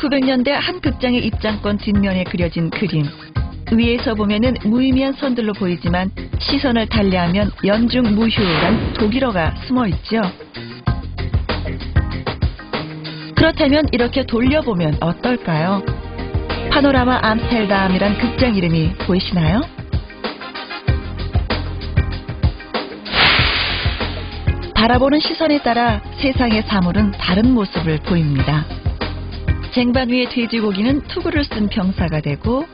1900년대 한 극장의 입장권 뒷면에 그려진 그림. 위에서 보면은 무의미한 선들로 보이지만 시선을 달리하면 연중무휴란 독일어가 숨어있죠. 그렇다면 이렇게 돌려보면 어떨까요? 파노라마 암스테르담이란 극장 이름이 보이시나요? 바라보는 시선에 따라 세상의 사물은 다른 모습을 보입니다. 쟁반 위의 돼지고기는 투구를 쓴 병사가 되고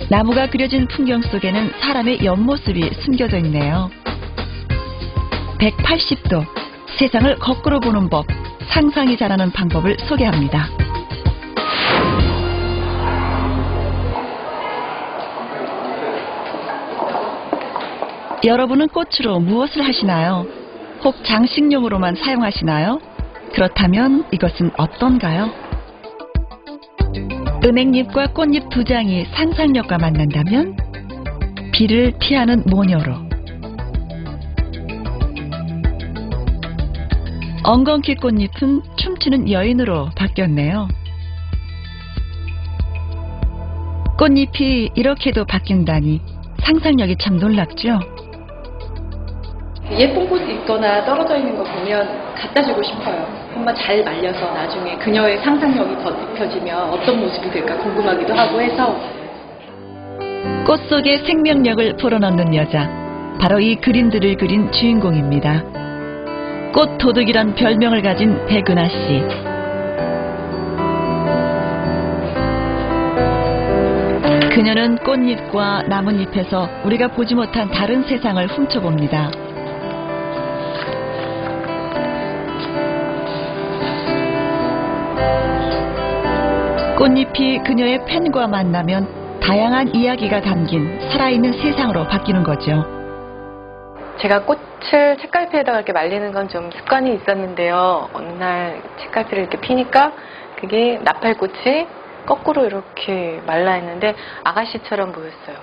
나무가 그려진 풍경 속에는 사람의 옆모습이 숨겨져 있네요. 180도 세상을 거꾸로 보는 법, 상상이 자라는 방법을 소개합니다. 여러분은 꽃으로 무엇을 하시나요? 혹 장식용으로만 사용하시나요? 그렇다면 이것은 어떤가요? 은행잎과 꽃잎 두 장이 상상력과 만난다면 비를 피하는 모녀로, 엉겅퀴 꽃잎은 춤추는 여인으로 바뀌었네요. 꽃잎이 이렇게도 바뀐다니 상상력이 참 놀랍죠? 예쁜 꽃이 있거나 떨어져 있는 거 보면 갖다 주고 싶어요. 한번 잘 말려서 나중에 그녀의 상상력이 더 입혀지면 어떤 모습이 될까 궁금하기도 하고 해서. 꽃 속에 생명력을 불어넣는 여자, 바로 이 그림들을 그린 주인공입니다. 꽃 도둑이란 별명을 가진 백은하 씨. 그녀는 꽃잎과 나뭇잎에서 우리가 보지 못한 다른 세상을 훔쳐봅니다. 꽃잎이 그녀의 펜과 만나면 다양한 이야기가 담긴 살아있는 세상으로 바뀌는 거죠. 제가 꽃을 책갈피에다가 이렇게 말리는 건 좀 습관이 있었는데요. 어느 날 책갈피를 이렇게 피니까 그게 나팔꽃이 거꾸로 이렇게 말라 있는데 아가씨처럼 보였어요.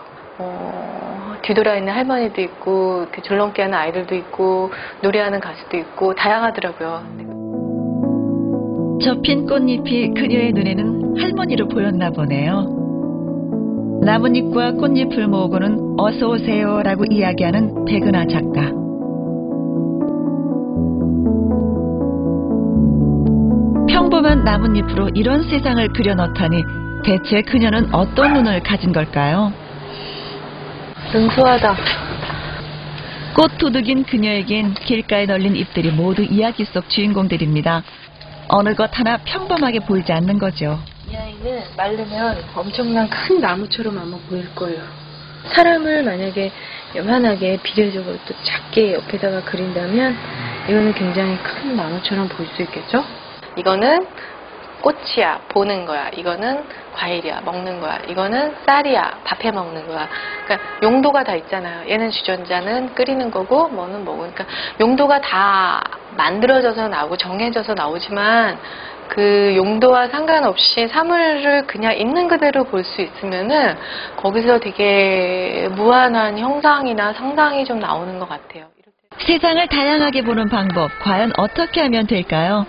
뒤돌아 있는 할머니도 있고 이렇게 줄넘기 하는 아이들도 있고 노래하는 가수도 있고 다양하더라고요. 접힌 꽃잎이 그녀의 눈에는 할머니로 보였나 보네요. 나뭇잎과 꽃잎을 모으고는 어서 오세요라고 이야기하는 백은하 작가. 평범한 나뭇잎으로 이런 세상을 그려넣다니 대체 그녀는 어떤 눈을 가진 걸까요? 능소하다. 꽃 도둑인 그녀에겐 길가에 널린 잎들이 모두 이야기 속 주인공들입니다. 어느 것 하나 평범하게 보이지 않는 거죠. 이 아이는 마르면 엄청난 큰 나무처럼 아마 보일 거예요. 사람을 만약에 요만하게 비례적으로 또 작게 옆에다가 그린다면 이거는 굉장히 큰 나무처럼 보일 수 있겠죠? 이거는 꽃이야, 보는 거야. 이거는 과일이야, 먹는 거야. 이거는 쌀이야, 밥해 먹는 거야. 그러니까 용도가 다 있잖아요. 얘는 주전자는 끓이는 거고 뭐는 뭐고. 그러니까 용도가 다 만들어져서 나오고 정해져서 나오지만 그 용도와 상관없이 사물을 그냥 있는 그대로 볼 수 있으면은 거기서 되게 무한한 형상이나 상상이 좀 나오는 것 같아요. 세상을 다양하게 보는 방법, 과연 어떻게 하면 될까요?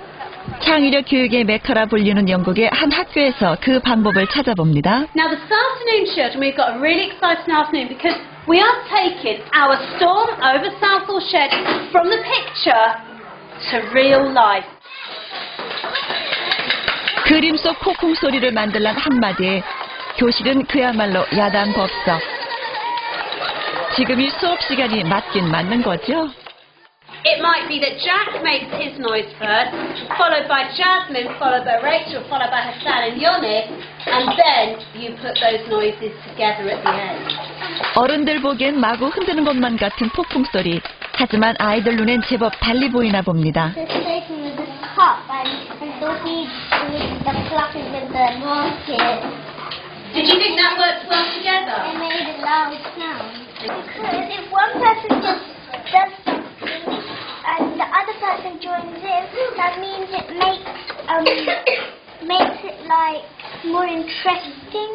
창의력 교육의 메카라 불리는 영국의 한 학교에서 그 방법을 찾아봅니다. Now this afternoon, children, we've got a really exciting afternoon because we are taking our storm over Southall shed from the picture to real life. 그림 속 폭풍 소리를 만들란 한마디에 교실은 그야말로 야단 법석. 지금이 수업 시간이 맞긴 맞는 거죠? It might be that Jack makes his noise first, followed by Jasmine, followed by Rachel, followed by Hassan and Yoni, and then you put those noises together at the end. 어른들 보기엔 마구 흔드는 것만 같은 폭풍 소리. 하지만 아이들 눈엔 제법 달리 보이나 봅니다. The station was the top and Dorothy with the pluckers of the market. Did you think that worked well together? It made a loud sound. Because if one person just does something and the other person joins in, that means it makes it like more interesting.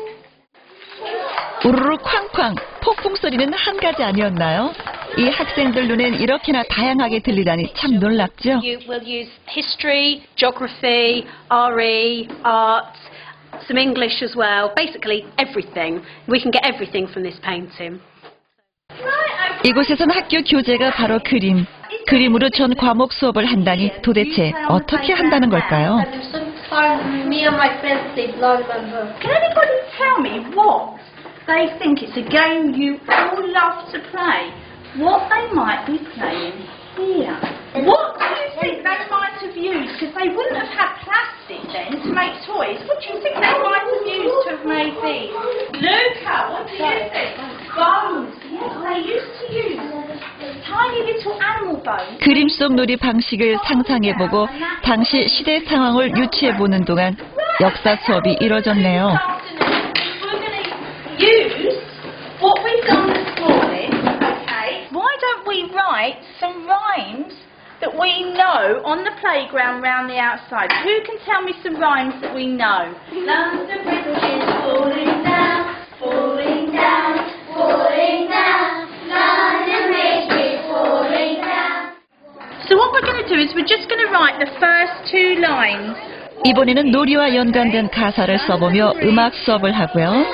우르르 쾅쾅 폭풍 소리는 한 가지 아니었나요? 이 학생들 눈엔 이렇게나 다양하게 들리다니 참 놀랍죠? You will use history, geography, RE, art, some English as well. Basically everything. We can get everything from this painting. 이곳에선 학교 교재가 바로 그림. 그림으로 전 과목 수업을 한다니 도대체 어떻게 한다는 걸까요? Me and my friends did blah blah blah. Can anybody tell me what they think? It's a game you all love to play. What they might be playing here. What do you think they might have used? Because they wouldn't have had plastic then to make toys. What do you think they might have used to have made these? Luca, what do you think? Bones. Yes, they used to use tiny little animal bones. 그림 속 놀이 방식을 상상해보고 당시 시대 상황을 유추해보는 동안 역사 수업이 이뤄졌네요. We're going to use what we've done this morning, okay? Why don't we write some rhymes that we know on the playground round the outside? Who can tell me some rhymes that we know? London Bridge is falling down, falling down, falling down. London Bridge is falling down. So what we're going to do is we're just going to write the first two lines. 이번에는 놀이와 연관된 가사를 써보며 음악 수업을 하고요.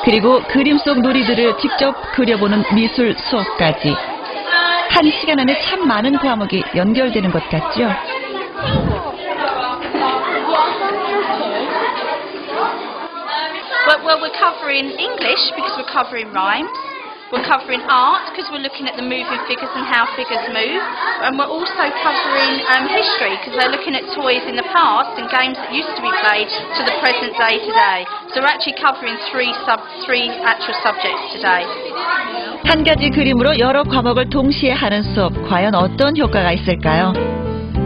그리고 그림 속 놀이들을 직접 그려보는 미술 수업까지. 한 시간 안에 참 많은 과목이 연결되는 것 같죠? Well, we're covering English because we're covering rhymes. We're covering art because we're looking at the moving figures and how figures move. And we're also covering history because they're looking at toys in the past and games that used to be played to the present day today. So we're actually covering three actual subjects today. 한 가지 그림으로 여러 과목을 동시에 하는 수업, 과연 어떤 효과가 있을까요?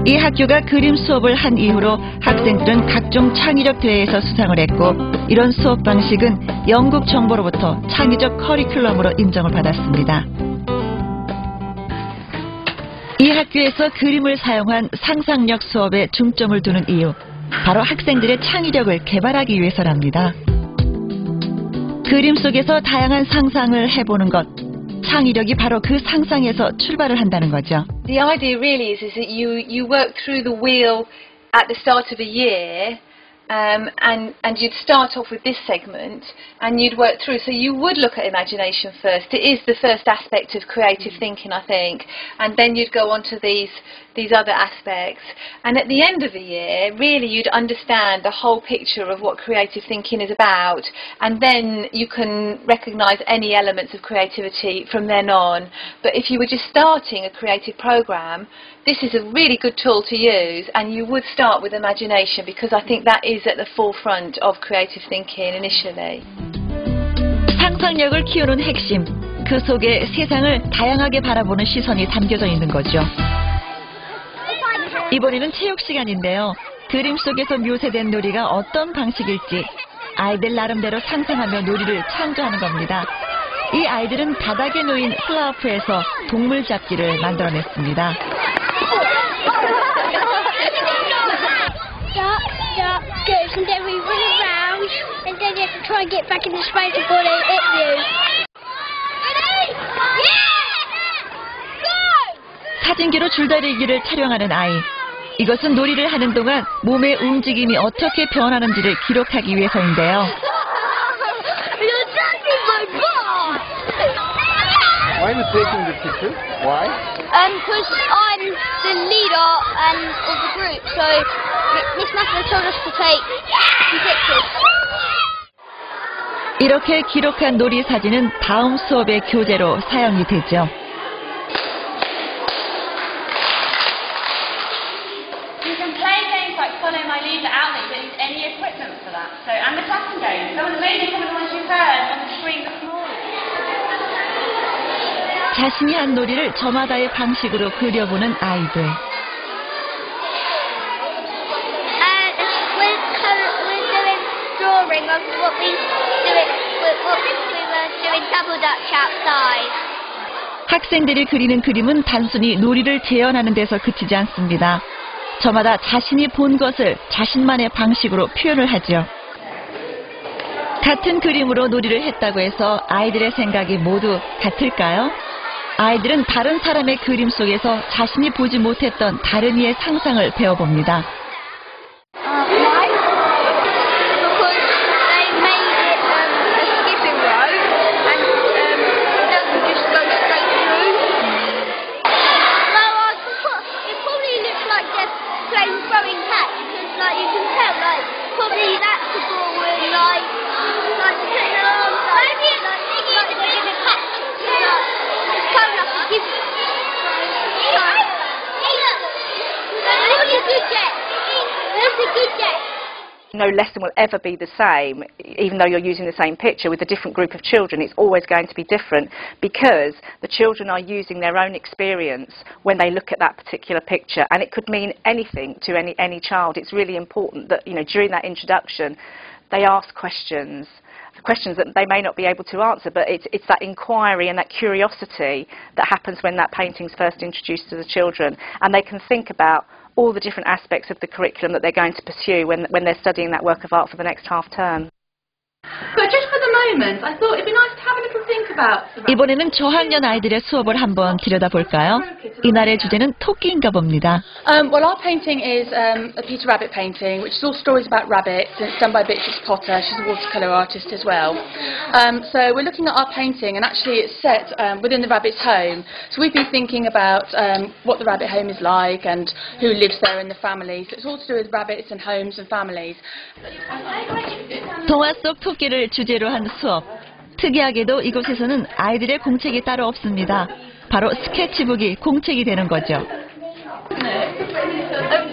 이 학교가 그림 수업을 한 이후로 학생들은 각종 창의력 대회에서 수상을 했고, 이런 수업 방식은 영국 정부로부터 창의적 커리큘럼으로 인정을 받았습니다. 이 학교에서 그림을 사용한 상상력 수업에 중점을 두는 이유, 바로 학생들의 창의력을 개발하기 위해서랍니다. 그림 속에서 다양한 상상을 해보는 것, 창의력이 바로 그 상상에서 출발을 한다는 거죠. The idea really is that you work through the wheel at the start of a year, and you'd start off with this segment, and you'd work through. So you would look at imagination first. It is the first aspect of creative thinking, I think, and then you'd go on to these other aspects. And at the end of the year, really, you'd understand the whole picture of what creative thinking is about, and then you can recognise any elements of creativity from then on. But if you were just starting a creative programme, this is a really good tool to use, and you would start with imagination because I think that is at the forefront of creative thinking initially. 상상력을 키우는 핵심, 그 속에 세상을 다양하게 바라보는 시선이 담겨져 있는 거죠. 이번에는 체육 시간인데요. 그림 속에서 묘사된 놀이가 어떤 방식일지 아이들 나름대로 상상하며 놀이를 창조하는 겁니다. 이 아이들은 바닥에 놓인 플라워프에서 동물 잡기를 만들어냈습니다. Start, goes, and then we run around, and then you have to try and get back in the space before they hit you. Ready? Yeah! Go! 사진기로 줄다리기를 촬영하는 아이. 이것은 놀이를 하는 동안 몸의 움직임이 어떻게 변하는지를 기록하기 위해서인데요. You're touching my ball! Why are you taking the picture? Why? Because I'm the leader of the group, so Miss Natalie told us to take some pictures. 이렇게 기록한 놀이 사진은 다음 수업의 교재로 사용이 되죠. You can play games like Follow My Lead without any equipment for that. So, and the clapping game. Maybe some of the ones you heard on the screen this morning. 자신이 한 놀이를 저마다의 방식으로 그려보는 아이들. We're doing drawing of what we were doing double dutch outside. 학생들이 그리는 그림은 단순히 놀이를 재현하는 데서 그치지 않습니다. 저마다 자신이 본 것을 자신만의 방식으로 표현을 하죠. 같은 그림으로 놀이를 했다고 해서 아이들의 생각이 모두 같을까요? 아이들은 다른 사람의 그림 속에서 자신이 보지 못했던 다른 이의 상상을 배워봅니다. Why? Because they made it a skipping rope and it doesn't just go straight through. Well, it probably looks like they're playing throwing catch because like you can tell like probably that's the ball with like putting their arms like they're gonna catch it's coming up and give That's a good guess. That's a good guess. No lesson will ever be the same, even though you're using the same picture with a different group of children. It's always going to be different because the children are using their own experience when they look at that particular picture, and it could mean anything to any child. It's really important that, you know, during that introduction they ask questions that they may not be able to answer, but it's that inquiry and that curiosity that happens when that painting's first introduced to the children, and they can think about all the different aspects of the curriculum that they're going to pursue when they're studying that work of art for the next half term. But just for the moment, I thought it'd be nice to have a little think about. 이번에는 저학년 아이들의 수업을 한번 들여다볼까요? 이날의 주제는 토끼인가 봅니다. Well, our painting is a Peter Rabbit painting, which is all stories about rabbits, and it's done by Beatrice Potter. She's a watercolour artist as well. So we're looking at our painting, and actually it's set within the rabbit's home. So we've been thinking about what the rabbit home is like and who lives there in the family. So it's all to do with rabbits and homes and families. 동화 속 토끼를 주제로 한 수업. 특이하게도 이곳에서는 아이들의 공책이 따로 없습니다. 바로 스케치북이 공책이 되는 거죠.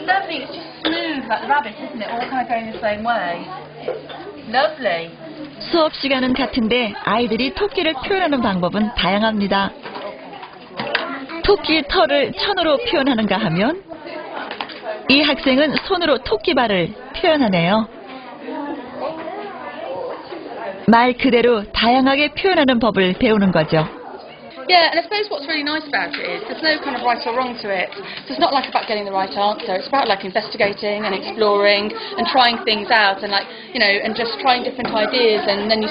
Lovely, it's just smooth like the rabbit, isn't it? All kind of going the same way. Lovely. 수업 시간은 같은데 아이들이 토끼를 표현하는 방법은 다양합니다. 토끼 털을 천으로 표현하는가 하면 이 학생은 손으로 토끼발을 표현하네요. 말 그대로 다양하게 표현하는 법을 배우는 거죠. Yeah, and I suppose what's really nice about it is there's no kind of right or wrong to it. So it's not like about getting the right answer. It's about like investigating and exploring and trying things out and like, you know, and just trying different ideas, and then you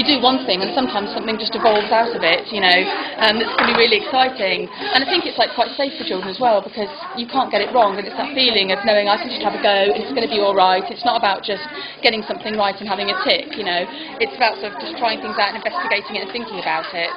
do one thing and sometimes something just evolves out of it, you know, and it's going to be really exciting. And I think it's like quite safe for children as well because you can't get it wrong, and it's that feeling of knowing I can just have a go and it's going to be all right. It's not about just getting something right and having a tick, you know. It's about sort of just trying things out and investigating it and thinking about it.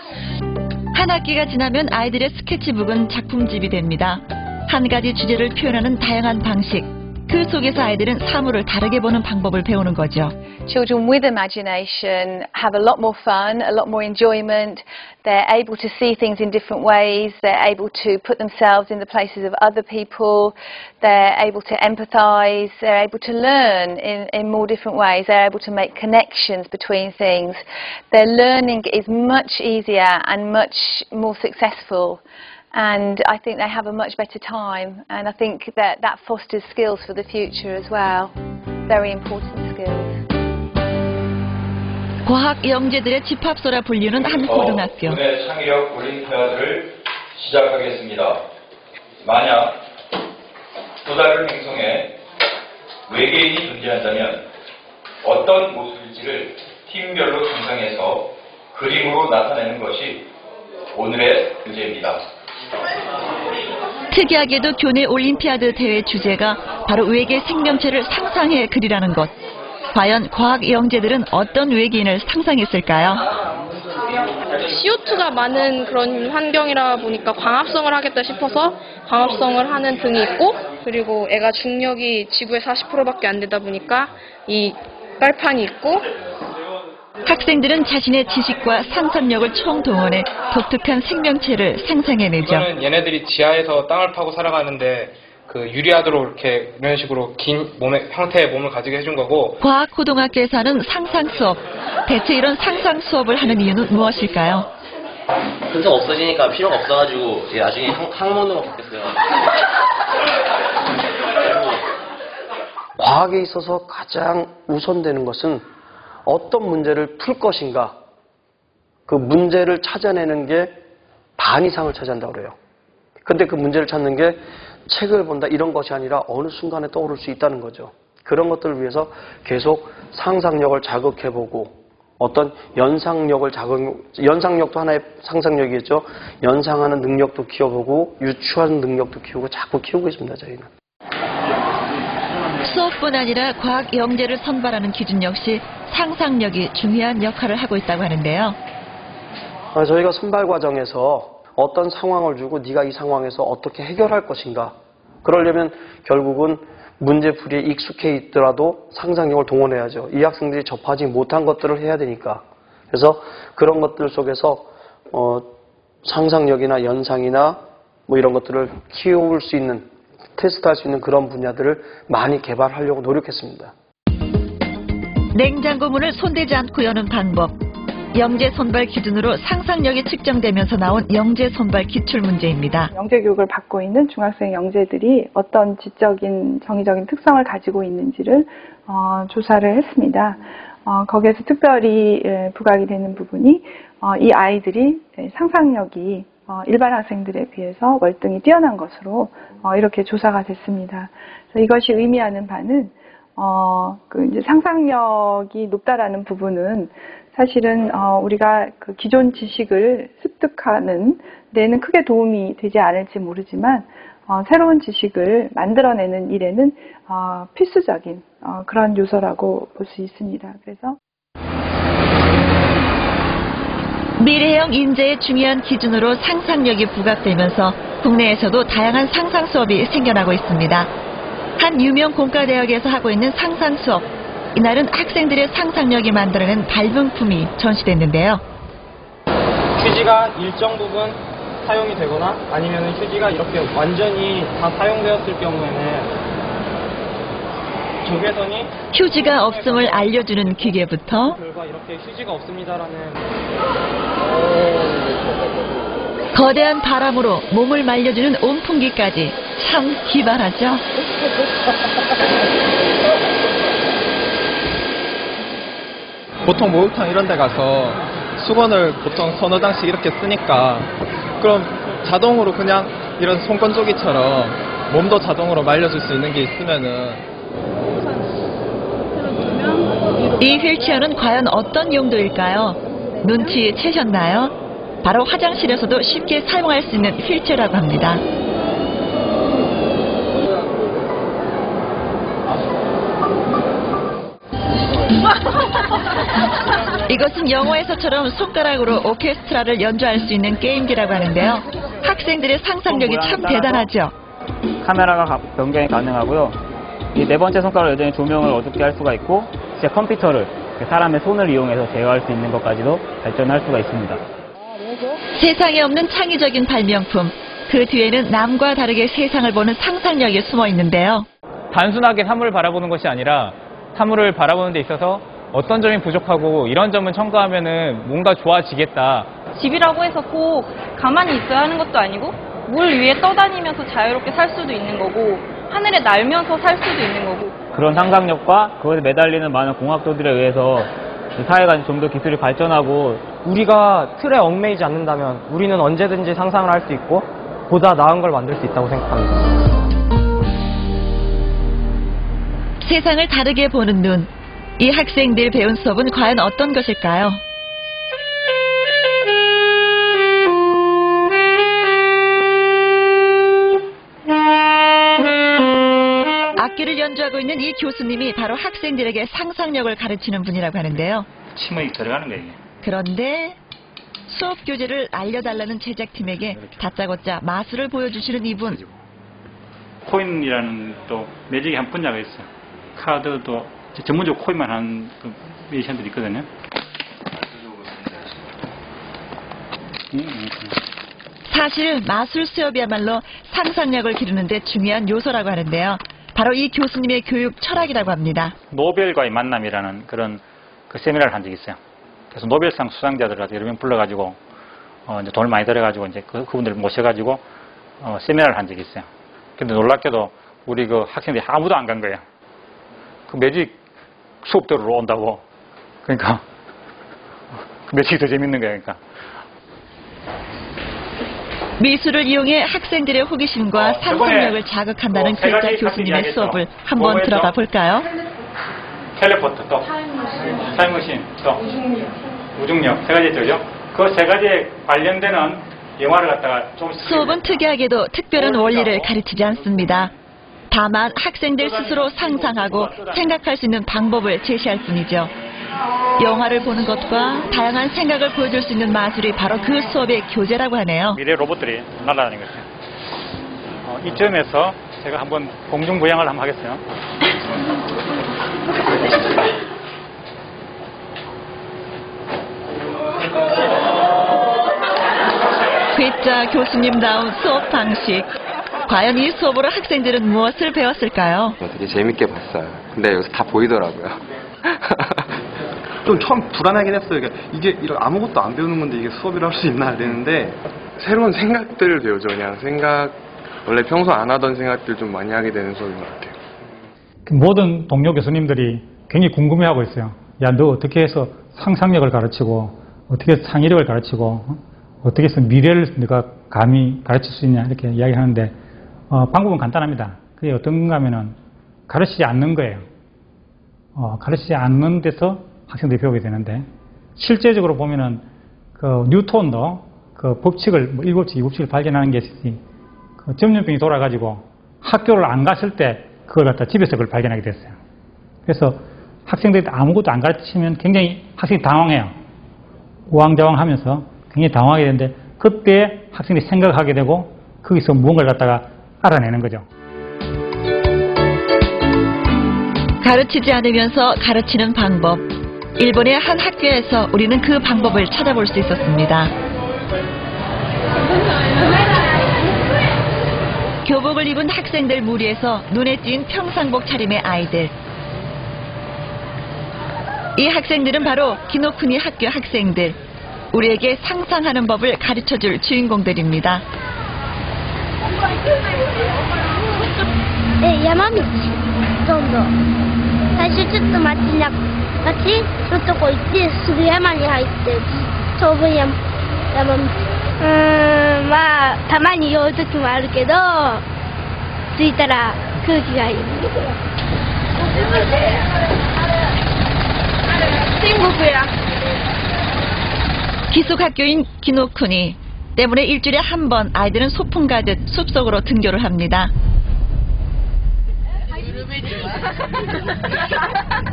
한 학기가 지나면 아이들의 스케치북은 작품집이 됩니다. 한 가지 주제를 표현하는 다양한 방식, 그 속에서 아이들은 사물을 다르게 보는 방법을 배우는 거죠. Children with imagination have a lot more fun, a lot more enjoyment. They're able to see things in different ways. They're able to put themselves in the places of other people. They're able to empathise. They're able to learn in more different ways. They're able to make connections between things. Their learning is much easier and much more successful. And I think they have a much better time, and I think that fosters skills for the future as well. Very important skills. 과학 영재들의 집합소라 불리는 한 고등학교. 오늘의 창의력 올림피아드를 시작하겠습니다. 만약 또 다른 행성에 외계인이 존재한다면 어떤 모습일지를 팀별로 상상해서 그림으로 나타내는 것이 오늘의 문제입니다. 특이하게도 교내 올림피아드 대회 주제가 바로 외계 생명체를 상상해 그리라는 것. 과연 과학 영재들은 어떤 외계인을 상상했을까요? CO2가 많은 그런 환경이라 보니까 광합성을 하겠다 싶어서 광합성을 하는 등이 있고, 그리고 애가 중력이 지구의 40%밖에 안 되다 보니까 이 빨판이 있고, 학생들은 자신의 지식과 상상력을 총동원해 독특한 생명체를 상상해내죠. 이거는 얘네들이 지하에서 땅을 파고 살아가는데 그 유리하도록 이렇게 이런 식으로 긴 몸의 형태의 몸을 가지게 해준 거고. 과학고등학교에서 하는 상상 수업. 대체 이런 상상 수업을 하는 이유는 무엇일까요? 흔적 없어지니까 필요가 없어가지고 나중에 학문으로 바뀌었어요. 과학에 있어서 가장 우선되는 것은 어떤 문제를 풀 것인가, 그 문제를 찾아내는 게 반 이상을 차지한다고 그래요. 근데 그 문제를 찾는 게 책을 본다 이런 것이 아니라 어느 순간에 떠오를 수 있다는 거죠. 그런 것들을 위해서 계속 상상력을 자극해보고 어떤 연상력도 하나의 상상력이겠죠. 연상하는 능력도 키워보고 유추하는 능력도 키우고 자꾸 키우고 있습니다. 저희는. 수업뿐 아니라 과학 영재를 선발하는 기준 역시 상상력이 중요한 역할을 하고 있다고 하는데요. 저희가 선발 과정에서 어떤 상황을 주고 네가 이 상황에서 어떻게 해결할 것인가. 그러려면 결국은 문제풀이에 익숙해 있더라도 상상력을 동원해야죠. 이 학생들이 접하지 못한 것들을 해야 되니까. 그래서 그런 것들 속에서 상상력이나 연상이나 뭐 이런 것들을 키울 수 있는, 테스트할 수 있는 그런 분야들을 많이 개발하려고 노력했습니다. 냉장고 문을 손대지 않고 여는 방법. 영재 선발 기준으로 상상력이 측정되면서 나온 영재 선발 기출 문제입니다. 영재 교육을 받고 있는 중학생 영재들이 어떤 지적인 정의적인 특성을 가지고 있는지를 조사를 했습니다. 거기에서 특별히 부각이 되는 부분이 이 아이들이 상상력이 일반 학생들에 비해서 월등히 뛰어난 것으로 이렇게 조사가 됐습니다. 그래서 이것이 의미하는 바는 이제 상상력이 높다라는 부분은 사실은 우리가 그 기존 지식을 습득하는 데는 크게 도움이 되지 않을지 모르지만 새로운 지식을 만들어내는 일에는 필수적인 그런 요소라고 볼 수 있습니다. 그래서 미래형 인재의 중요한 기준으로 상상력이 부각되면서 국내에서도 다양한 상상 수업이 생겨나고 있습니다. 한 유명 공과대학에서 하고 있는 상상 수업. 이날은 학생들의 상상력이 만들어낸 발명품이 전시됐는데요. 휴지가 일정 부분 사용이 되거나 아니면 휴지가 이렇게 완전히 다 사용되었을 경우에는 조개선이 휴지가 없음을 알려주는 기계부터 결과 이렇게 휴지가 없습니다라는 거대한 바람으로 몸을 말려주는 온풍기까지 참 기발하죠. 보통 목욕탕 이런 데 가서 수건을 보통 서너 장씩 이렇게 쓰니까 그럼 자동으로 그냥 이런 손건조기처럼 몸도 자동으로 말려줄 수 있는 게 있으면은 이 휠체어는 과연 어떤 용도일까요? 눈치채셨나요? 바로 화장실에서도 쉽게 사용할 수 있는 휠체어라고 합니다. 이것은 영화에서처럼 손가락으로 오케스트라를 연주할 수 있는 게임기라고 하는데요. 학생들의 상상력이 참 대단하죠. 카메라가 변경이 가능하고요. 이 네 번째 손가락으로 여전히 조명을 어둡게 할 수가 있고 제 컴퓨터를 사람의 손을 이용해서 제어할 수 있는 것까지도 발전할 수가 있습니다. 세상에 없는 창의적인 발명품. 그 뒤에는 남과 다르게 세상을 보는 상상력이 숨어 있는데요. 단순하게 사물을 바라보는 것이 아니라 사물을 바라보는 데 있어서 어떤 점이 부족하고 이런 점을 첨가하면은 뭔가 좋아지겠다. 집이라고 해서 꼭 가만히 있어야 하는 것도 아니고 물 위에 떠다니면서 자유롭게 살 수도 있는 거고 하늘에 날면서 살 수도 있는 거고 그런 상상력과 그것에 매달리는 많은 공학도들에 의해서 사회가 좀 더 기술이 발전하고 우리가 틀에 얽매이지 않는다면 우리는 언제든지 상상을 할 수 있고 보다 나은 걸 만들 수 있다고 생각합니다. 세상을 다르게 보는 눈. 이 학생들 배운 수업은 과연 어떤 것일까요? 악기를 연주하고 있는 이 교수님이 바로 학생들에게 상상력을 가르치는 분이라고 하는데요. 침이 들어가는 거예요. 그런데 수업 교재를 알려달라는 제작팀에게 다짜고짜 마술을 보여주시는 이분. 코인이라는 또 매직의 한 분야가 있어요. 카드도 전문적으로 코인만 하는 그 뮤지션들이 있거든요. 사실 마술 수업이야말로 상상력을 기르는 데 중요한 요소라고 하는데요. 바로 이 교수님의 교육 철학이라고 합니다. 노벨과의 만남이라는 그런 그 세미나를 한 적이 있어요. 그래서 노벨상 수상자들 여러 명 불러가지고 이제 돈을 많이 들여가지고 이제 그분들 모셔가지고 세미나를 한 적이 있어요. 근데 놀랍게도 우리 그 학생들이 아무도 안 간 거예요. 그 매직 수업 들으러 온다고. 그러니까 그 매직이 더 재밌는 거예요. 그러니까. 미술을 이용해 학생들의 호기심과 상상력을 자극한다는 글자 교수님의 수업을 한번 들어가 볼까요? 텔레포트 또 타임머신 또 무중력 세 가지 있죠. 그 세 가지에 관련되는 영화를 갖다가 조금씩 수업은 특이하게도 특별한 원리를 가르치지 않습니다. 다만 학생들 스스로 상상하고 생각할 수 있는 방법을 제시할 뿐이죠. 영화를 보는 것과 다양한 생각을 보여줄 수 있는 마술이 바로 그 수업의 교재라고 하네요. 미래 로봇들이 날아다니는 것이요. 이쯤에서 제가 한번 공중부양을 한번 하겠어요. 괴짜 교수님다운 수업 방식. 과연 이 수업으로 학생들은 무엇을 배웠을까요? 되게 재밌게 봤어요. 근데 여기서 다 보이더라고요. 좀 처음 불안하긴 했어요. 이게 아무것도 안 배우는 건데 이게 수업이라 할 수 있나 이랬는데 새로운 생각들을 배우죠. 그냥 원래 평소 안 하던 생각들 좀 많이 하게 되는 수업인 것 같아요. 모든 동료 교수님들이 굉장히 궁금해하고 있어요. 야, 너 어떻게 해서 상상력을 가르치고 어떻게 해서 창의력을 가르치고 어떻게 해서 미래를 네가 감히 가르칠 수 있냐 이렇게 이야기하는데 방법은 간단합니다. 그게 어떤 건가 하면은 가르치지 않는 거예요. 가르치지 않는 데서 학생들이 배우게 되는데 실제적으로 보면은 그 뉴턴도 그 법칙을 1법칙, 2법칙을 발견하는 게 있으니 그 전염병이 돌아가지고 학교를 안 갔을 때 그걸 갖다 집에서 그걸 발견하게 됐어요. 그래서 학생들이 아무것도 안 가르치면 굉장히 학생이 당황해요. 우왕좌왕하면서 굉장히 당황하게 되는데 그때 학생들이 생각하게 되고 거기서 무언가를 갖다가 알아내는 거죠. 가르치지 않으면서 가르치는 방법. 일본의 한 학교에서 우리는 그 방법을 찾아볼 수 있었습니다. 교복을 입은 학생들 무리에서 눈에 띈 평상복 차림의 아이들. 이 학생들은 바로 기노쿠니 학교 학생들. 우리에게 상상하는 법을 가르쳐줄 주인공들입니다. 야마미치, どんどん。最初ちょっと町のとこ行ってすぐ山に入って当分山道。まあたまに酔う時もあるけど着いたら空気がいい。天国や。 기숙학교인 기노쿠니 때문에 일주일에 한 번 아이들은 소풍 가듯 숲속으로 등교를 합니다.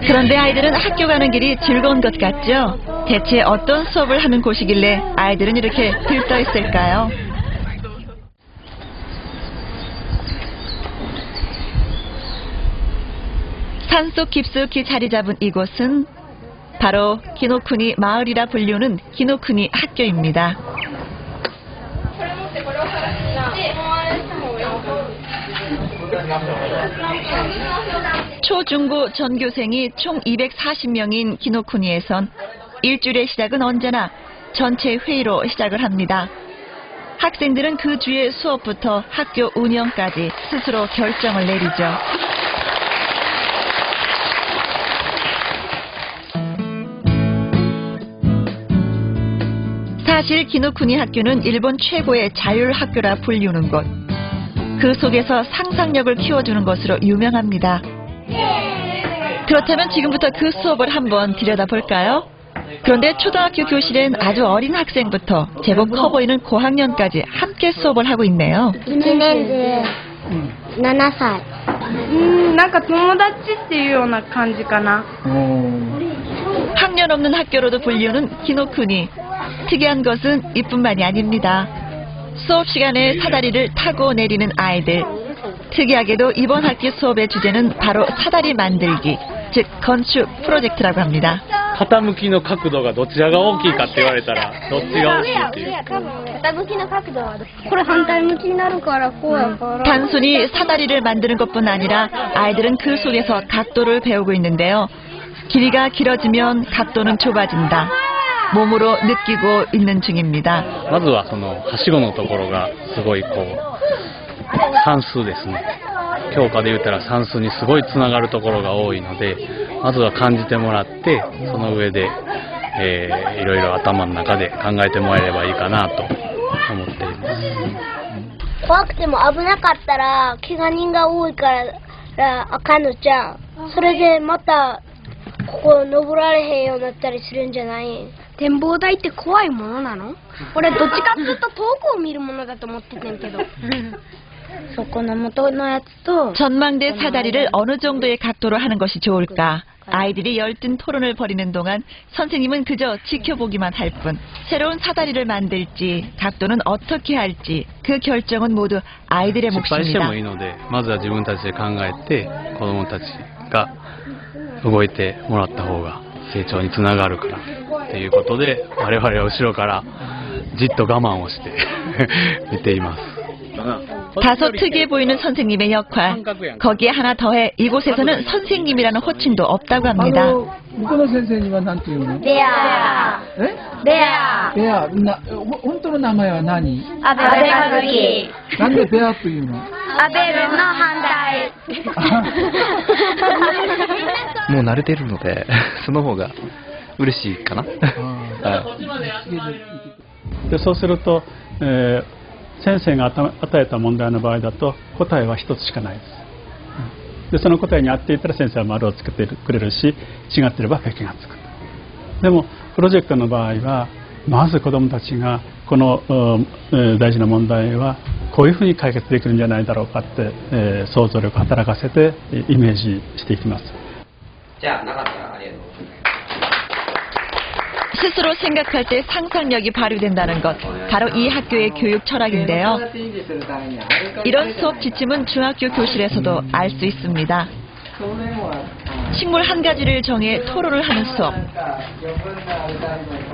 그런데 아이들은 학교 가는 길이 즐거운 것 같죠? 대체 어떤 수업을 하는 곳이길래 아이들은 이렇게 들떠 있을까요? 산속 깊숙이 자리 잡은 이곳은 바로 기노쿠니 마을이라 불리우는 기노쿠니 학교입니다. 초중고 전교생이 총 240명인 기노쿠니에선 일주일의 시작은 언제나 전체 회의로 시작을 합니다. 학생들은 그 주의 수업부터 학교 운영까지 스스로 결정을 내리죠. 사실 기노쿠니 학교는 일본 최고의 자율학교라 불리우는 곳. 그 속에서 상상력을 키워주는 것으로 유명합니다. 그렇다면 지금부터 그 수업을 한번 들여다볼까요? 그런데 초등학교 교실엔 아주 어린 학생부터 제법 커 보이는 고학년까지 함께 수업을 하고 있네요. 1年生7歳。なんか友達っていうような感じかな。 학년 없는 학교로도 불리우는 기노쿠니. 특이한 것은 이뿐만이 아닙니다. 수업 시간에 사다리를 타고 내리는 아이들. 특이하게도 이번 학기 수업의 주제는 바로 사다리 만들기, 즉 건축 프로젝트라고 합니다. 傾きの角度がどちらが大きいかって言われたらどっちが大きいっていう。傾きの角度はこれ反対向きになるからこうやから。 단순히 사다리를 만드는 것뿐 아니라 아이들은 그 속에서 각도를 배우고 있는데요. 길이가 길어지면 각도는 좁아진다. 몸으로 느끼고 있는 중입니다. まずはそのはしごのところがすごいこう算数ですね。教科で言ったら算数にすごいつながるところが多いので、まずは感じてもらって、その上で、いろいろ頭の中で考えてもらえればいいかなと思っています。怖くても危なかったら怪我人が多いからあかんのじゃん。それでまたここ登られへんようになったりするんじゃない？展望台って怖いものなの？俺どっちかっていうと遠くを見るものだと思っててんけど。そこの元のやつと 전망대 사다리를 어느 정도의 각도로 하는 것이 좋을까? 아이들이 열띤 토론을 벌이는 동안 선생님은 그저 지켜보기만 할 뿐. 새로운 사다리를 만들지, 각도는 어떻게 할지 그 결정은 모두 아이들의 失敗して 몫입니다. もいいので、まずは自分たちで考えて、子供たちが動いてもらった方が成長につながるからっていうことで、我々は後ろからじっと我慢をして見ています。 다소 특이해 보이는 선생님의 역할. 거기에 하나 더해 이곳에서는 선생님이라는 호칭도 없다고 합니다. 向こうの先生には何て言うの？レア。え？レア。ベア。本当の名前は何？アベ和樹。なんでベアというの？アベルの反対。もう慣れてるのでその方が嬉しいかな。でそうすると、先生が与えた問題の場合だと答えは一つしかないです。でその答えに合っていたら先生は丸をつけてくれるし、違っていればペケがつく。でもプロジェクトの場合はまず子どもたちがこの大事な問題はこういうふうに解決できるんじゃないだろうかって、想像力を働かせてイメージしていきます。じゃあなかったらありがとう。 스스로 생각할 때 상상력이 발휘된다는 것, 바로 이 학교의 교육 철학인데요. 이런 수업 지침은 중학교 교실에서도 알 수 있습니다. 식물 한 가지를 정해 토론을 하는 수업.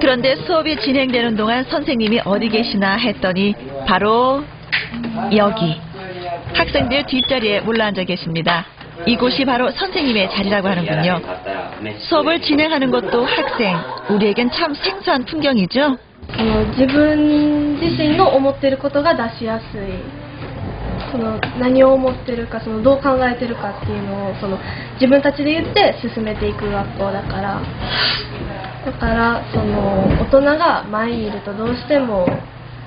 그런데 수업이 진행되는 동안 선생님이 어디 계시나 했더니 바로 여기. 학생들 뒷자리에 올라앉아 계십니다. 이곳이 바로 선생님의 자리라고 하는군요. 수업을 진행하는 것도 학생, 우리에겐 참 생소한 풍경이죠. 自分自身の思っていることが出しやすい。何を思ってるか、どう考えてるかっていうのを自分たちで言って進めていく学校だから。だから大人が前にいるとどうしても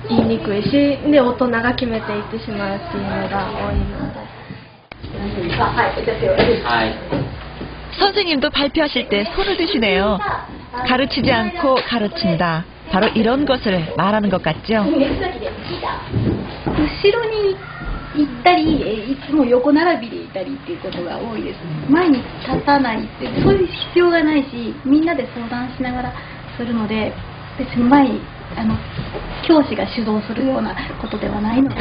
言いにくいし、で大人が決めていってしまうっていうのが多いので。 선생님도 발표하실 때 손을 드시네요. 가르치지 않고 가르친다. 바로 이런 것을 말하는 것 같죠? 後ろに行ったり、いつも横並びでいたりっていうことが多いです。前に立たないって、そういう必要がないし、みんなで相談しながらするので、別に前に教師が主導するようなことではないので、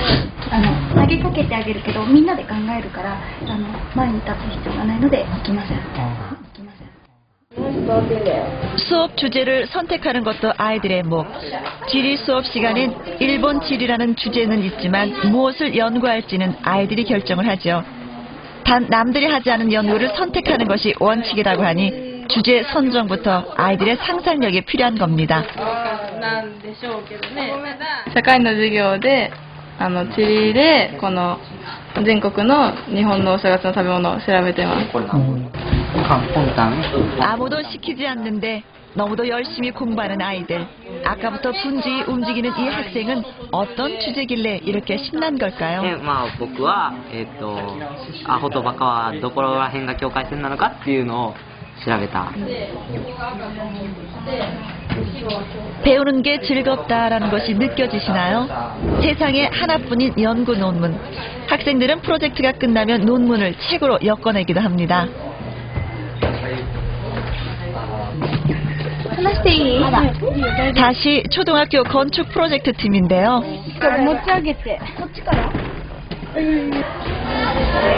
投げかけてあげるけどみんなで考えるから前に立つ必要がないので行きません。 수업 주제를 선택하는 것도 아이들의 몫. 지리 수업 시간엔 일본 지리라는 주제는 있지만 무엇을 연구할지는 아이들이 결정을 하죠. 단 남들이 하지 않은 연구를 선택하는 것이 원칙이라고 하니 주제 선정부터 아이들의 상상력이 필요한 겁니다. 社会の授業で地理でこの全国の日本のお正月の食べ物を調べてます。 아무도 시키지 않는데 너무도 열심히 공부하는 아이들. 아까부터 분주히 움직이는 이 학생은 어떤 주제길래 이렇게 신난 걸까요? 僕はアホとバカはどこら辺が境界線なのかっていうのを調べた。 배우는 게 즐겁다라는 것이 느껴지시나요? 세상에 하나뿐인 연구 논문. 학생들은 프로젝트가 끝나면 논문을 책으로 엮어내기도 합니다. 다시 초등학교 건축 프로젝트 팀인데요.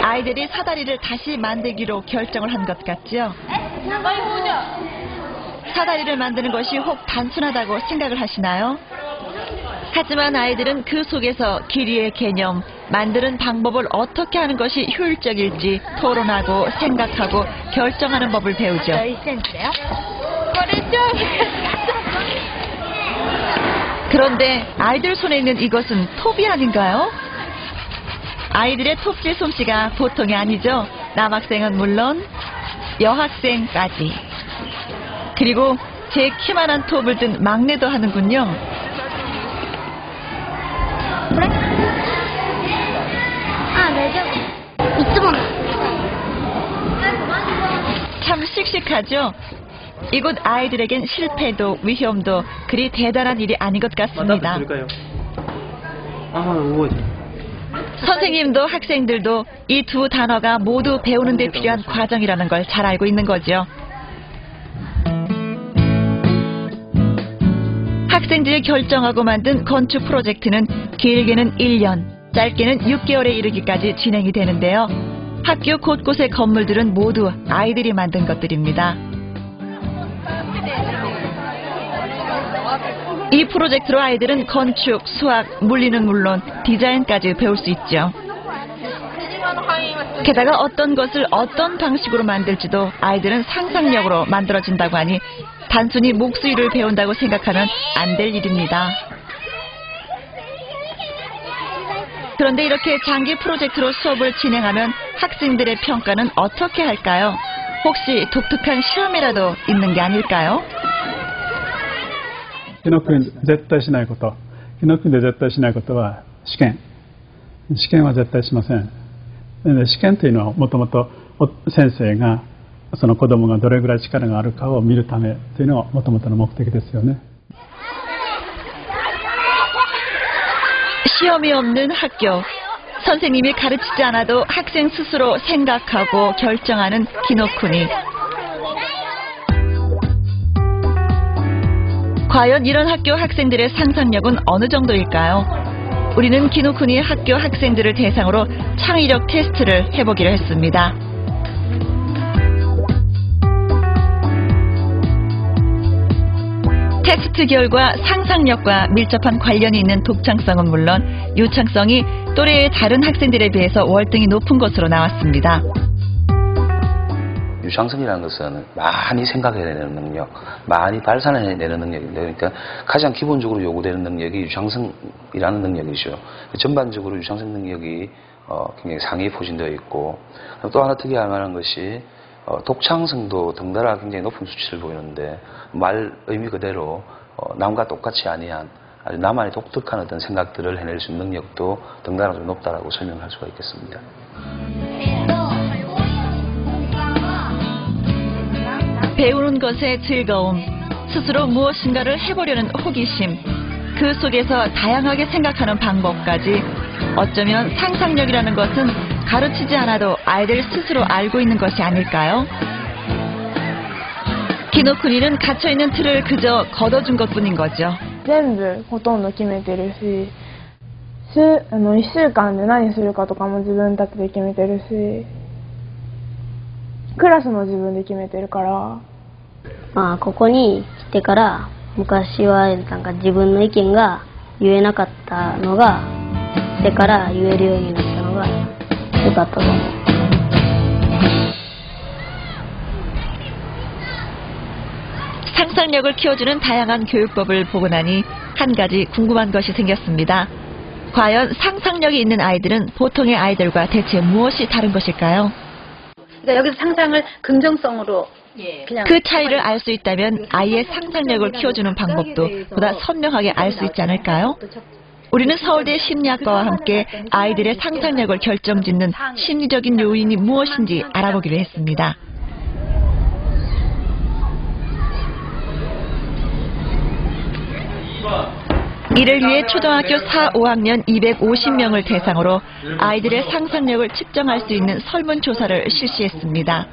아이들이 사다리를 다시 만들기로 결정을 한 것 같죠? 사다리를 만드는 것이 혹 단순하다고 생각을 하시나요? 하지만 아이들은 그 속에서 길이의 개념, 만드는 방법을 어떻게 하는 것이 효율적일지 토론하고 생각하고 결정하는 법을 배우죠. 그런데 아이들 손에 있는 이것은 톱이 아닌가요? 아이들의 톱질 솜씨가 보통이 아니죠. 남학생은 물론 여학생까지. 그리고 제 키만한 톱을 든 막내도 하는군요. 참 씩씩하죠? 이곳 아이들에겐 실패도 위험도 그리 대단한 일이 아닌 것 같습니다. 선생님도 학생들도 이 두 단어가 모두 배우는 데 필요한 과정이라는 걸 잘 알고 있는 거죠. 학생들이 결정하고 만든 건축 프로젝트는 길게는 1년, 짧게는 6개월에 이르기까지 진행이 되는데요. 학교 곳곳의 건물들은 모두 아이들이 만든 것들입니다. 이 프로젝트로 아이들은 건축, 수학, 물리는 물론 디자인까지 배울 수 있죠. 게다가 어떤 것을 어떤 방식으로 만들지도 아이들은 상상력으로 만들어진다고 하니 단순히 목수일을 배운다고 생각하면 안 될 일입니다. 그런데 이렇게 장기 프로젝트로 수업을 진행하면 학생들의 평가는 어떻게 할까요? 혹시 독특한 시험이라도 있는 게 아닐까요? 紀ノ国で絶対しないこと、紀ノ国で絶対しないことは試験。試験は絶対しません。で試験というのはもともと先生がその子供がどれぐらい力があるかを見るためというのがもともとの目的ですよね。 시험이 없는 학교. 선생님이 가르치지 않아도 학생 스스로 생각하고 결정하는 기노쿠니. 과연 이런 학교 학생들의 상상력은 어느 정도일까요? 우리는 기노쿠니 학교 학생들을 대상으로 창의력 테스트를 해보기로 했습니다. 테스트 결과 상상력과 밀접한 관련이 있는 독창성은 물론 유창성이 또래의 다른 학생들에 비해서 월등히 높은 것으로 나왔습니다. 유창성이라는 것은 많이 생각해내는 능력, 많이 발산해내는 능력인데, 그러니까 가장 기본적으로 요구되는 능력이 유창성이라는 능력이죠. 전반적으로 유창성 능력이 굉장히 상위에 포진되어 있고, 또 하나 특이할 만한 것이 독창성도 덩달아 굉장히 높은 수치를 보이는데, 말 의미 그대로 남과 똑같이 아니한 아주 나만의 독특한 어떤 생각들을 해낼 수 있는 능력도 덩달아 좀 높다라고 설명할 수가 있겠습니다. 배우는 것의 즐거움, 스스로 무엇인가를 해보려는 호기심, 그 속에서 다양하게 생각하는 방법까지 어쩌면 상상력이라는 것은 가르치지 않아도 아이들 스스로 알고 있는 것이 아닐까요? 기노쿠니는 갇혀있는 틀을 그저 걷어준 것뿐인 거죠. 全部ほとんど決めてるし、1週間で何するかとかも自分たちで決めてるし、クラスも自分で決めてるから。まあここに来てから昔はなんか自分の意見が言えなかったのが来てから言えるようになったのが良かったと思う。 상상력을 키워주는 다양한 교육법을 보고 나니 한 가지 궁금한 것이 생겼습니다. 과연 상상력이 있는 아이들은 보통의 아이들과 대체 무엇이 다른 것일까요? 그러니까 여기서 상상을 긍정성으로 그냥 그 차이를 알 수 있다면 아이의 상상력을 키워주는 방법도 보다 선명하게 알 수 있지 않을까요? 우리는 서울대 심리학과와 함께 아이들의 상상력을 결정짓는 심리적인 요인이 무엇인지 알아보기로 했습니다. 이를 위해 초등학교 4, 5학년 250명을 대상으로 아이들의 상상력을 측정할 수 있는 설문조사를 실시했습니다.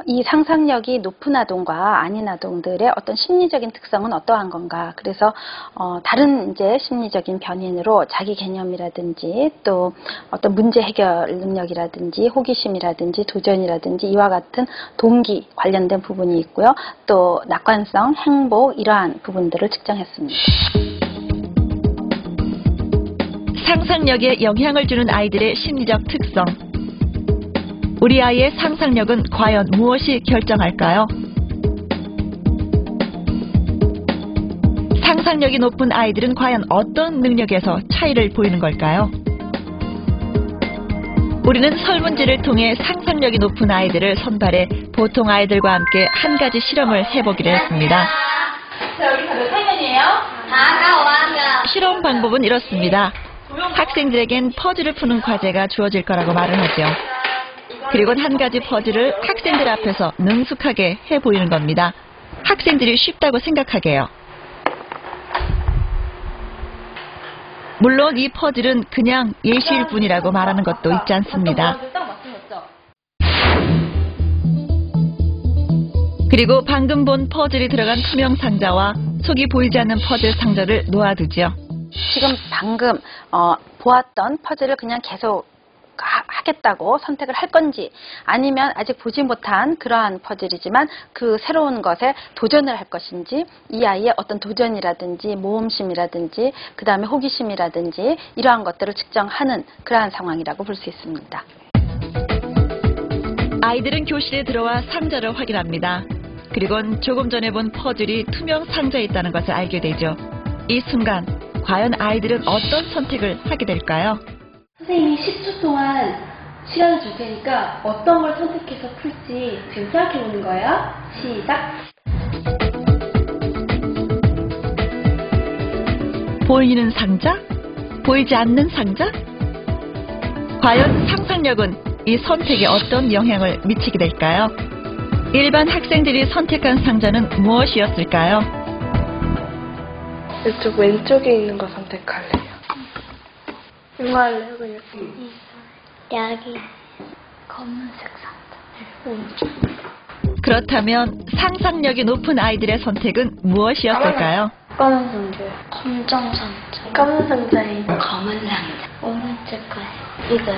이 상상력이 높은 아동과 아닌 아동들의 어떤 심리적인 특성은 어떠한 건가. 그래서 다른 이제 심리적인 변인으로 자기 개념이라든지 또 어떤 문제 해결 능력이라든지 호기심이라든지 도전이라든지 이와 같은 동기 관련된 부분이 있고요. 또 낙관성, 행복 이러한 부분들을 측정했습니다. 상상력에 영향을 주는 아이들의 심리적 특성. 우리 아이의 상상력은 과연 무엇이 결정할까요? 상상력이 높은 아이들은 과연 어떤 능력에서 차이를 보이는 걸까요? 우리는 설문지를 통해 상상력이 높은 아이들을 선발해 보통 아이들과 함께 한 가지 실험을 해보기로 했습니다. 자, 우리 다들 8년이에요? 실험 방법은 이렇습니다. 학생들에겐 퍼즐을 푸는 과제가 주어질 거라고 말을 하죠. 그리고 한 가지 퍼즐을 학생들 앞에서 능숙하게 해 보이는 겁니다. 학생들이 쉽다고 생각하게요. 물론 이 퍼즐은 그냥 예시일 뿐이라고 말하는 것도 있지 않습니다. 그리고 방금 본 퍼즐이 들어간 투명 상자와 속이 보이지 않는 퍼즐 상자를 놓아두죠. 지금 방금 보았던 퍼즐을 그냥 계속 하겠다고 선택을 할 건지, 아니면 아직 보지 못한 그러한 퍼즐이지만 그 새로운 것에 도전을 할 것인지, 이 아이의 어떤 도전이라든지 모험심이라든지 그 다음에 호기심이라든지 이러한 것들을 측정하는 그러한 상황이라고 볼 수 있습니다. 아이들은 교실에 들어와 상자를 확인합니다. 그리곤 조금 전에 본 퍼즐이 투명 상자에 있다는 것을 알게 되죠. 이 순간 과연 아이들은 어떤 선택을 하게 될까요? 선생님이 10초 동안 시간을 줄 테니까 어떤 걸 선택해서 풀지 지금 생각해 보는 거예요. 시작! 보이는 상자? 보이지 않는 상자? 과연 상상력은 이 선택에 어떤 영향을 미치게 될까요? 일반 학생들이 선택한 상자는 무엇이었을까요? 이쪽 왼쪽에 있는 거 선택할래요. 이거 할래요, 그냥? 여기 검은색 상자. 그렇다면 상상력이 높은 아이들의 선택은 무엇이었을까요? 검은 상자. 검정 상자. 검은 상자에 검은 상자. 오른쪽 거예요. 이거.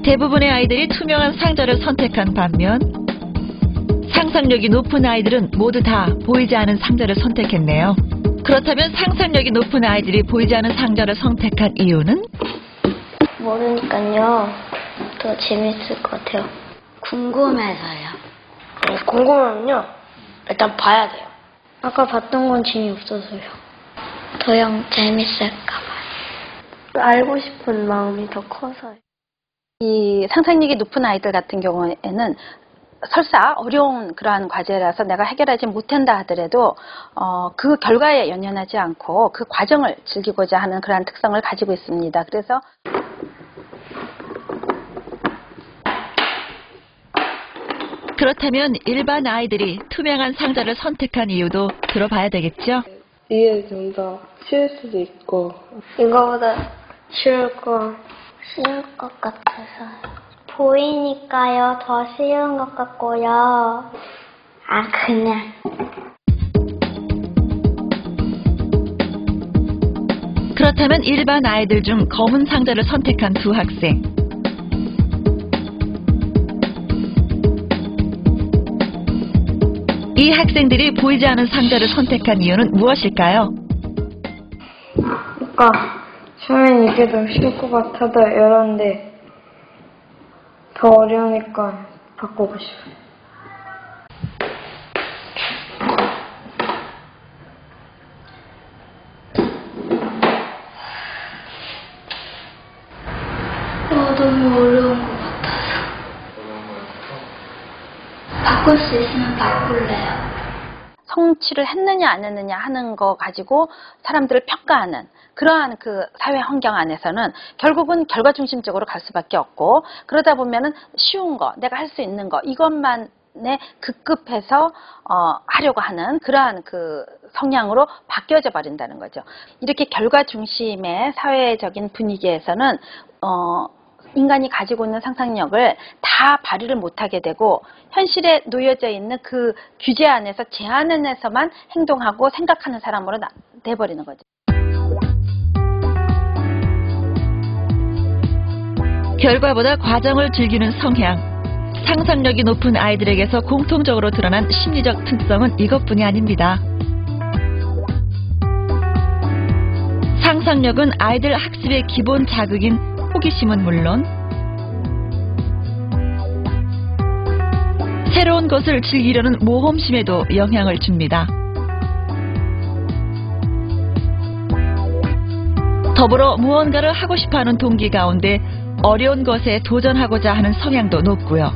대부분의 아이들이 투명한 상자를 선택한 반면 상상력이 높은 아이들은 모두 다 보이지 않은 상자를 선택했네요. 그렇다면 상상력이 높은 아이들이 보이지 않은 상자를 선택한 이유는? 모르니까요. 더 재밌을 것 같아요. 궁금해서요. 궁금하면요. 일단 봐야 돼요. 아까 봤던 건 재미없어서요. 더 재밌을까 봐요. 알고 싶은 마음이 더 커서요. 이 상상력이 높은 아이들 같은 경우에는 설사 어려운 그러한 과제라서 내가 해결하지 못한다 하더라도 그 결과에 연연하지 않고 그 과정을 즐기고자 하는 그러한 특성을 가지고 있습니다. 그래서 그렇다면 일반 아이들이 투명한 상자를 선택한 이유도 들어봐야 되겠죠? 이게 좀 더 쉬울 수도 있고 이거보다 쉬울 것 같아서. 보이니까요. 더 쉬운 것 같고요. 그냥. 그렇다면 일반 아이들 중 검은 상자를 선택한 두 학생. 이 학생들이 보이지 않은 상자를 선택한 이유는 무엇일까요? 아까 처음엔 이게 더 쉬울 것 같아도 이러는데 더 어려우니까 바꾸고 싶어요. 너무 어려운 것 같아서. 바꿀 수 있으면 바꿀래요. 성취를 했느냐 안 했느냐 하는 거 가지고 사람들을 평가하는 그러한 그 사회 환경 안에서는 결국은 결과 중심적으로 갈 수밖에 없고, 그러다 보면은 쉬운 거, 내가 할 수 있는 거 이것만에 급급해서 하려고 하는 그러한 그 성향으로 바뀌어져 버린다는 거죠. 이렇게 결과 중심의 사회적인 분위기에서는 인간이 가지고 있는 상상력을 다 발휘를 못하게 되고 현실에 놓여져 있는 그 규제 안에서 제한 안에서만 행동하고 생각하는 사람으로 돼버리는 거죠. 결과보다 과정을 즐기는 성향. 상상력이 높은 아이들에게서 공통적으로 드러난 심리적 특성은 이것뿐이 아닙니다. 상상력은 아이들 학습의 기본 자극인 호기심은 물론 새로운 것을 즐기려는 모험심에도 영향을 줍니다. 더불어 무언가를 하고 싶어하는 동기 가운데 어려운 것에 도전하고자 하는 성향도 높고요.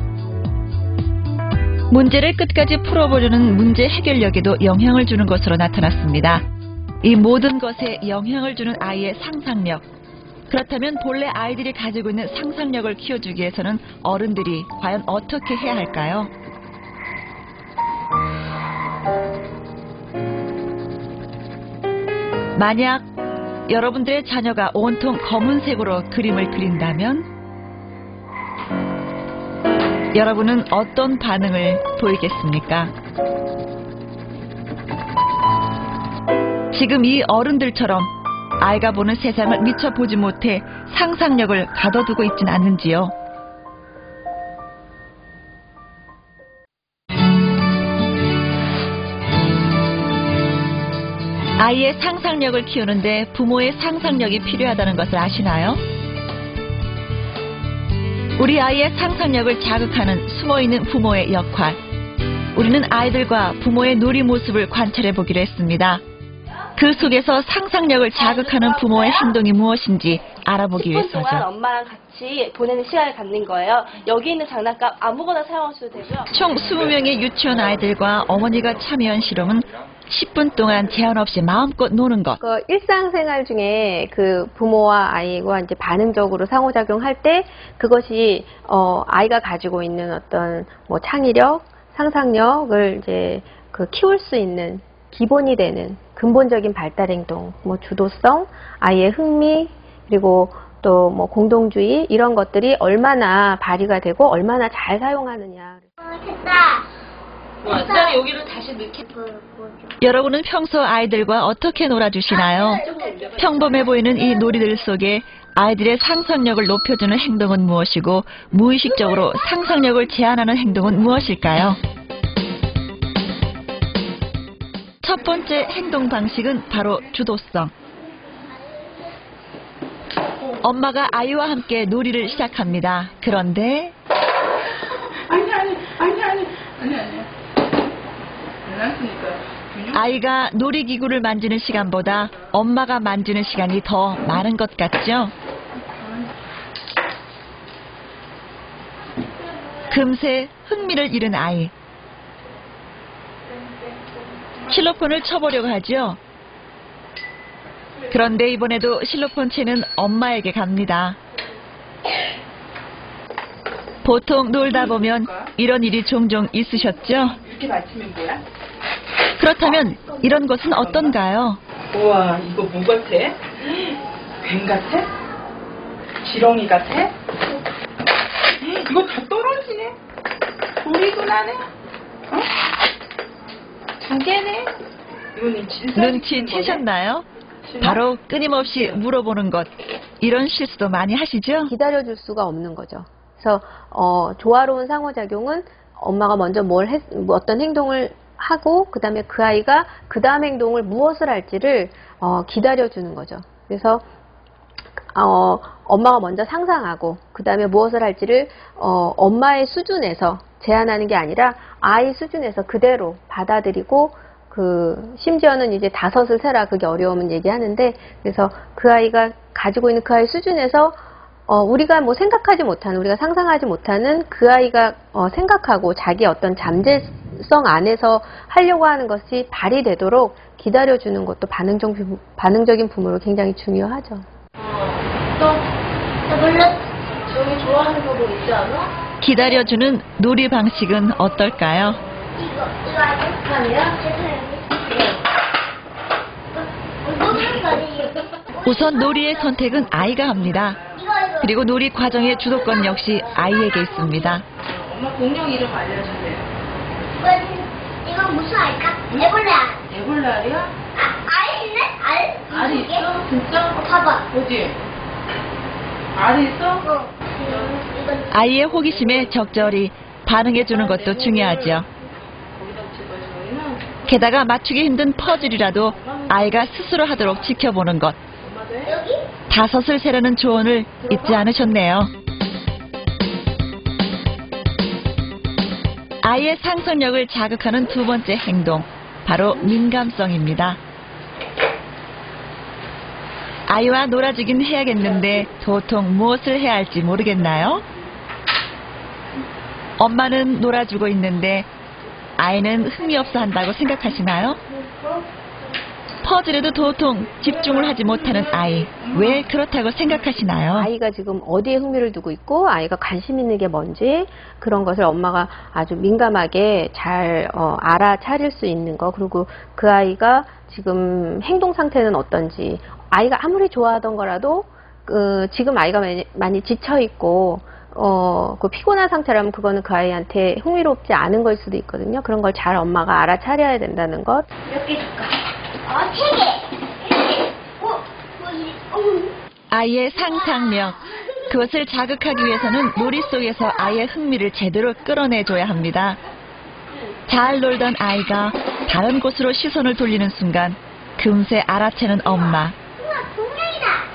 문제를 끝까지 풀어보려는 문제 해결력에도 영향을 주는 것으로 나타났습니다. 이 모든 것에 영향을 주는 아이의 상상력. 그렇다면 본래 아이들이 가지고 있는 상상력을 키워주기 위해서는 어른들이 과연 어떻게 해야 할까요? 만약 여러분들의 자녀가 온통 검은색으로 그림을 그린다면 여러분은 어떤 반응을 보이겠습니까? 지금 이 어른들처럼 아이가 보는 세상을 미처 보지 못해 상상력을 가둬두고 있진 않는지요? 아이의 상상력을 키우는데 부모의 상상력이 필요하다는 것을 아시나요? 우리 아이의 상상력을 자극하는 숨어있는 부모의 역할. 우리는 아이들과 부모의 놀이 모습을 관찰해 보기로 했습니다. 그 속에서 상상력을 자극하는 부모의 행동이 무엇인지 알아보기 10분 동안 위해서죠. 엄마랑 같이 보내는 시간을 갖는 거예요. 여기 있는 장난감 아무거나 사용하셔도 되고요. 총 20명의 유치원 아이들과 어머니가 참여한 실험은 10분 동안 제한 없이 마음껏 노는 것. 그 일상생활 중에 그 부모와 아이와 이제 반응적으로 상호작용할 때 그것이 아이가 가지고 있는 어떤 뭐 창의력, 상상력을 이제 그 키울 수 있는 기본이 되는 근본적인 발달 행동, 뭐 주도성, 아이의 흥미, 그리고 또 뭐 공동주의 이런 것들이 얼마나 발휘가 되고 얼마나 잘 사용하느냐. 일단 여기를 다시 넣게. 여러분은 평소 아이들과 어떻게 놀아주시나요? 평범해 보이는 이 놀이들 속에 아이들의 상상력을 높여주는 행동은 무엇이고 무의식적으로 상상력을 제한하는 행동은 무엇일까요? 첫 번째 행동 방식은 바로 주도성. 엄마가 아이와 함께 놀이를 시작합니다. 그런데 아이가 놀이기구를 만지는 시간보다 엄마가 만지는 시간이 더 많은 것 같죠? 금세 흥미를 잃은 아이. 실로폰을 쳐보려고 하죠. 그런데 이번에도 실로폰 채는 엄마에게 갑니다. 보통 놀다 보면 이런 일이 종종 있으셨죠? 이렇게 맞추면 뭐야? 그렇다면 이런 것은 어떤가요? 우와, 이거 뭐 같아? 뱀 같아? 지렁이 같아? 이거 다 떨어지네? 돌이도 나네? 어? 두 개네? 이거는 진짜 눈치채셨나요? 바로 끊임없이 물어보는 것. 이런 실수도 많이 하시죠? 기다려줄 수가 없는 거죠. 그래서 조화로운 상호작용은 엄마가 먼저 어떤 행동을 하고 그다음에 그 아이가 그 다음 행동을 무엇을 할지를 기다려주는 거죠. 그래서 엄마가 먼저 상상하고 그 다음에 무엇을 할지를 엄마의 수준에서 제한하는 게 아니라 아이 수준에서 그대로 받아들이고 심지어는 이제 5을 세라 그게 어려우면 얘기하는데 그래서 그 아이가 가지고 있는 그 아이 수준에서 우리가 뭐 생각하지 못하는 우리가 상상하지 못하는 그 아이가 생각하고 자기 어떤 잠재성 안에서 하려고 하는 것이 발휘되도록 기다려주는 것도 반응적인 부모로 굉장히 중요하죠. 몰라. 저기 좋아하는 거 뭐 있지 않아? 기다려주는 놀이 방식은 어떨까요? 이거 아니야? 우선 놀이의 선택은 아이가 합니다. 그리고 놀이 과정의 주도권 역시 아이에게 있습니다. 엄마 공룡 이름 알려주세요. 이건 무슨 알까? 애벌레야. 애벌레야? 알 있네? 알이 있어? 진짜? 봐봐. 어디? 알이 있어? 아이의 호기심에 적절히 반응해주는 것도 중요하죠. 게다가 맞추기 힘든 퍼즐이라도 아이가 스스로 하도록 지켜보는 것. 5을 세라는 조언을 잊지 않으셨네요. 아이의 상상력을 자극하는 두 번째 행동, 바로 민감성입니다. 아이와 놀아주긴 해야겠는데 도통 무엇을 해야 할지 모르겠나요? 엄마는 놀아주고 있는데 아이는 흥미 없어 한다고 생각하시나요? 퍼즐에도 도통 집중을 하지 못하는 아이. 왜 그렇다고 생각하시나요? 아이가 지금 어디에 흥미를 두고 있고 아이가 관심 있는 게 뭔지 그런 것을 엄마가 아주 민감하게 잘 알아차릴 수 있는 거, 그리고 그 아이가 지금 행동 상태는 어떤지, 아이가 아무리 좋아하던 거라도 지금 아이가 많이 지쳐 있고 그 피곤한 상태라면 그거는 그 아이한테 흥미롭지 않은 걸 수도 있거든요. 그런 걸 잘 엄마가 알아차려야 된다는 것. 몇 개 줄까? 3개. 아이의 상상력. 그것을 자극하기 위해서는 놀이 속에서 아이의 흥미를 제대로 끌어내줘야 합니다. 잘 놀던 아이가 다른 곳으로 시선을 돌리는 순간 금세 알아채는 엄마.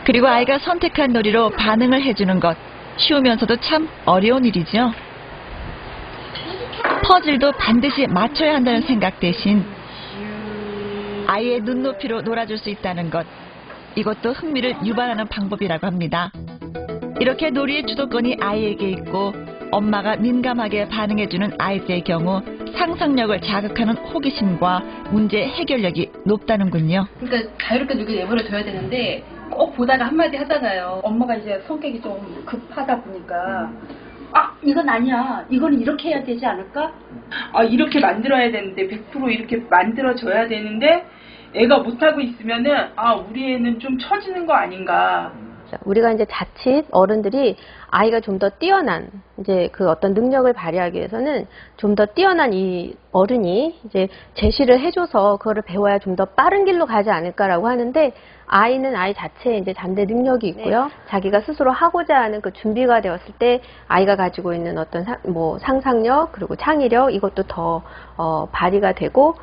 그리고 아이가 선택한 놀이로 반응을 해주는 것. 쉬우면서도 참 어려운 일이죠. 퍼즐도 반드시 맞춰야 한다는 생각 대신 아이의 눈높이로 놀아줄 수 있다는 것. 이것도 흥미를 유발하는 방법이라고 합니다. 이렇게 놀이의 주도권이 아이에게 있고 엄마가 민감하게 반응해주는 아이들의 경우 상상력을 자극하는 호기심과 문제 해결력이 높다는군요. 그러니까 자유롭게 놀게 내버려둬야 되는데 꼭 보다가 한마디 하잖아요. 엄마가 이제 성격이 좀 급하다 보니까 이건 아니야. 이거는 이렇게 해야 되지 않을까? 이렇게 만들어야 되는데 100% 이렇게 만들어져야 되는데 애가 못하고 있으면은 우리 애는 좀 처지는 거 아닌가. 우리가 이제 자칫 어른들이 아이가 좀 더 뛰어난 이제 그 어떤 능력을 발휘하기 위해서는 좀 더 뛰어난 이 어른이 이제 제시를 해줘서 그거를 배워야 좀 더 빠른 길로 가지 않을까라고 하는데, 아이는 아이 자체에 이제 잠재 능력이 있고요. 자기가 스스로 하고자 하는 그 준비가 되었을 때 아이가 가지고 있는 어떤 상상력 그리고 창의력, 이것도 더 발휘가 되고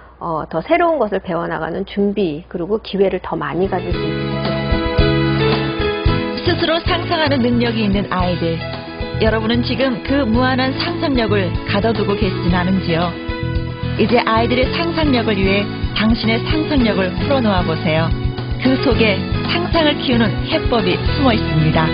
더 새로운 것을 배워나가는 준비 그리고 기회를 더 많이 가질 수 있습니다. 스스로 상상하는 능력이 있는 아이들. 여러분은 지금 그 무한한 상상력을 가둬두고 계시진 않은지요? 이제 아이들의 상상력을 위해 당신의 상상력을 풀어놓아 보세요. 그 속에 상상을 키우는 해법이 숨어 있습니다.